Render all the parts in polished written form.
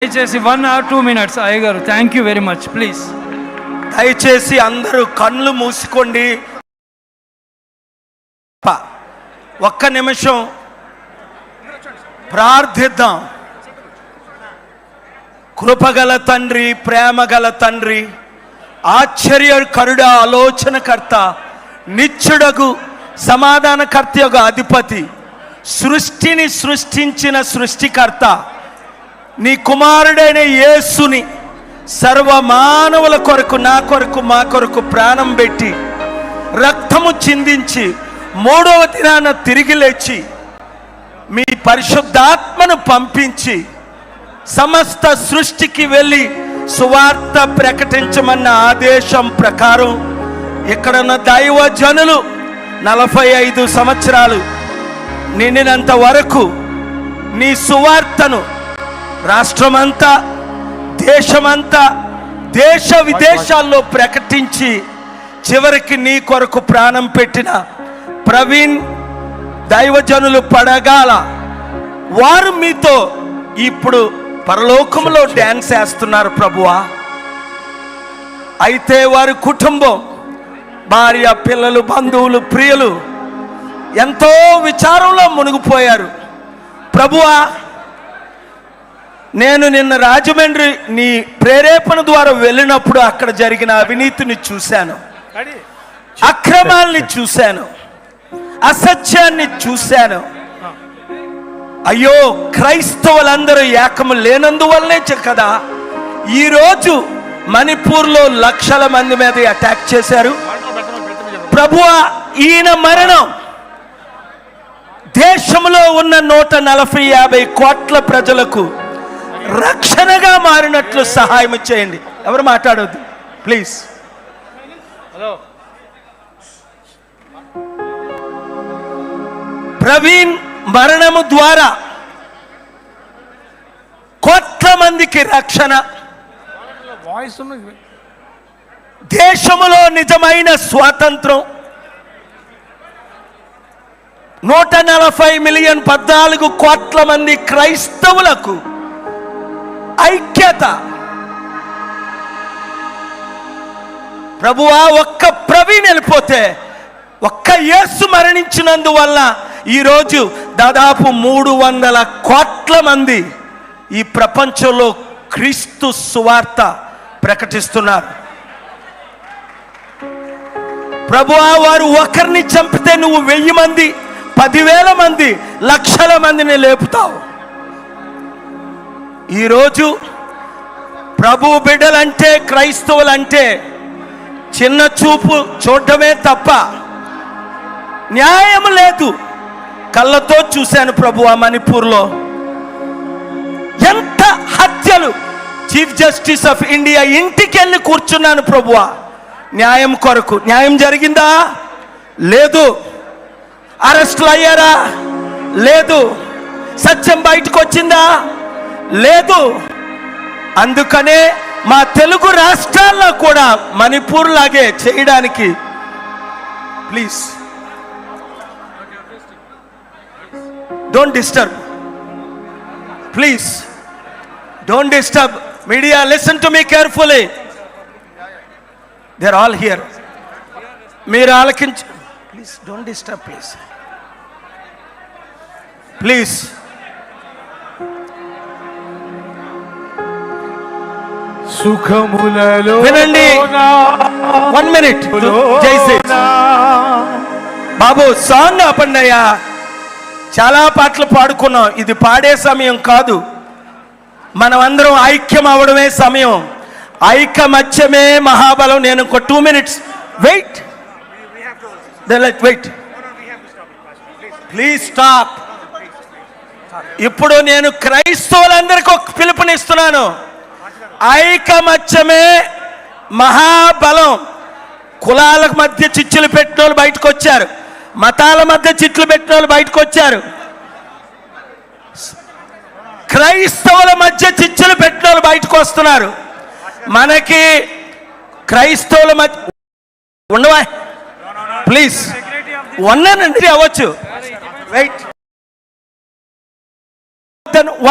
దయచేసి 1 or 2 minutes అయ్యగారు. Thank you very much. Please దయచేసి అందరూ కళ్ళు మూసుకోండి. ఒక్క నిమిషం ప్రార్థిద్దాం. కృపగల తండ్రి, ప్రేమగల తండ్రి, ఆశ్చర్యకరుడ, ఆలోచనకర్త, నిత్యుడగు సమాధానకర్త యొక్క అధిపతి, సృష్టిని సృష్టించిన సృష్టికర్త, నీ కుమారుడైన యేసుని సర్వ మానవుల కొరకు, నా కొరకు, మా కొరకు ప్రాణం పెట్టి రక్తము చిందించి 3వ దినాన తిరిగి లేచి మీ పరిశుద్ధాత్మను పంపించి సమస్త సృష్టికి వెళ్ళి సువార్త ప్రకటించమన్న ఆదేశం ప్రకారం ఇక్కడున్న దైవజనులు 45 సంవత్సరాలు నిండినంత వరకు నీ సువార్తను రాష్ట్రమంతా, దేశమంతా, దేశ విదేశాల్లో ప్రకటించి చివరికి నీ కొరకు ప్రాణం పెట్టిన ప్రవీణ్ దైవజనులు పడగాల వారు మీతో ఇప్పుడు పరలోకంలో డ్యాన్స్ వేస్తున్నారు ప్రభువా. అయితే వారి కుటుంబం, భార్య, పిల్లలు, బంధువులు, ప్రియులు ఎంతో విచారంలో మునిగిపోయారు ప్రభువా. నేను నిన్న రాజమండ్రి నీ ప్రేరేపణ ద్వారా వెళ్ళినప్పుడు అక్కడ జరిగిన అవినీతిని చూశాను, అక్రమాల్ని చూశాను, అసత్యాన్ని చూశాను. అయ్యో, క్రైస్తవులందరూ ఏకము లేనందువల్లనే కదా ఈరోజు మణిపూర్లో లక్షల మంది మీద అటాక్ చేశారు ప్రభువా. ఈయన మరణం దేశంలో ఉన్న 140-50 కోట్ల ప్రజలకు రక్షణగా మారినట్లు సహాయం చేయండి. ఎవరు మాట్లాడొద్దు ప్లీజ్. హలో, ప్రవీణ్ మరణము ద్వారా కోట్ల మందికి రక్షణ, దేశములో నిజమైన స్వాతంత్రం, 140 మిలియన్ 14 కోట్ల మంది క్రైస్తవులకు ఐక్యత ప్రభువా. ఒక్క ప్రవీణ్ వెళ్ళిపోతే, ఒక్క యేసు మరణించినందువల్ల ఈరోజు దాదాపు 300 కోట్ల మంది ఈ ప్రపంచంలో క్రీస్తు సువార్త ప్రకటిస్తున్నారు ప్రభువా. వారు ఒకరిని చంపితే నువ్వు 1000 మంది, 10,000 మంది, లక్షల మందిని లేపుతావు. ఈరోజు ప్రభు బిడ్డలంటే, క్రైస్తవులంటే చిన్న చూపు చూడటమే తప్ప న్యాయం లేదు. కళ్ళతో చూశాను ప్రభువా, మణిపూర్లో ఎంత హత్యలు. చీఫ్ జస్టిస్ ఆఫ్ ఇండియా ఇంటికి వెళ్ళి కూర్చున్నాను ప్రభువా న్యాయం కొరకు. న్యాయం జరిగిందా? లేదు. అరెస్టులు అయ్యారా? లేదు. సత్యం బయటకు వచ్చిందా? లేదు. అందుకనే మా తెలుగు రాష్ట్రాల్లో కూడా మణిపూర్ లాగే చేయడానికి please don't disturb, please don't disturb. Media, listen to me carefully. They are all here. మీరు ఆలకించు please. Don't disturb please, please. సుఖములలో వినండి. 1 minute. బాబు, సాంగ్ ఆపండి అయ్యా. చాలా పాటలు పాడుకున్నాం, ఇది పాడే సమయం కాదు. మనం అందరం ఐక్యం అవడమే సమయం. ఐకమత్యమే మహాబలం. నేను ఒక 2 minutes wait. Wait please stop. ఇప్పుడు నేను క్రైస్తవులందరికీ ఒక పిలుపునిస్తున్నాను. ఐకమత్యమే మహాబలం. కులాల మధ్య చిచ్చులు పెట్టిన వాళ్ళు బయటకు వచ్చారు, మతాల మధ్య చిట్లు పెట్టిన వాళ్ళు బయటకు వచ్చారు, క్రైస్తవుల మధ్య చిచ్చులు పెట్టిన వాళ్ళు బయటకు వస్తున్నారు. మనకి క్రైస్తవుల మధ్య ఉండవా ప్లీజ్. ఉన్నానండి, అవ్వచ్చు. వెయిట్.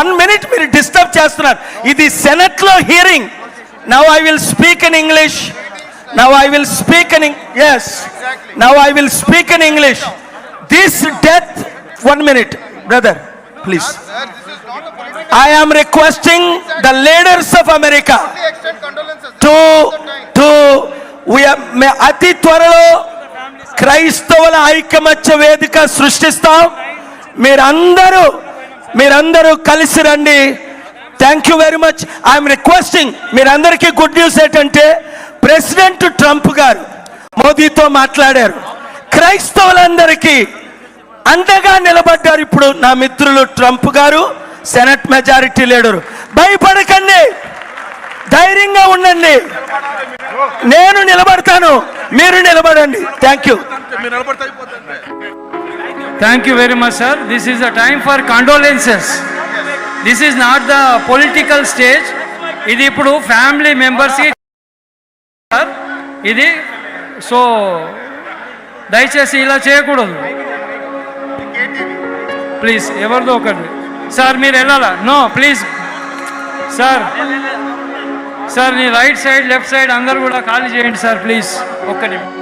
1 minute మీరు డిస్టర్బ్ చేస్తున్నారు. ఇది సెనెట్ లో hearing. Now I will speak in English. Now I will speak in yes. Now I will speak in English. This death, 1 minute, brother, please. I am requesting the leaders of America to we are అతి త్వరలో క్రైస్తవుల ఐకమత్య వేదిక సృష్టిస్తాం. మీరందరూ కలిసి రండి. Thank you very much. I'm requesting మీరందరికీ good news ఏంటంటే president Trump గారు మోదీతో మాట్లాడారు. క్రైస్తవులందరికీ అండగా నిలబడ్డారు. ఇప్పుడు నా మిత్రులు ట్రంప్ గారు, సెనెట్ మెజారిటీ లీడరు. భయపడకండి, ధైర్యంగా ఉండండి. నేను నిలబడతాను, మీరు నిలబడండి. Thank you. Thank you very much, sir. This is a time for condolences. This is not the political stage. ఇది ఇప్పుడు ఫ్యామిలీ మెంబర్స్కి ఇది. సో దయచేసి ఇలా చేయకూడదు ప్లీజ్. ఎవరిదో ఒకటి సార్, మీరు వెళ్ళాలా? No please sir. సార్ నీ రైట్ సైడ్ లెఫ్ట్ సైడ్ అందరు కూడా ఖాళీ చేయండి సార్ ప్లీజ్. ఒక్క నిమిషం.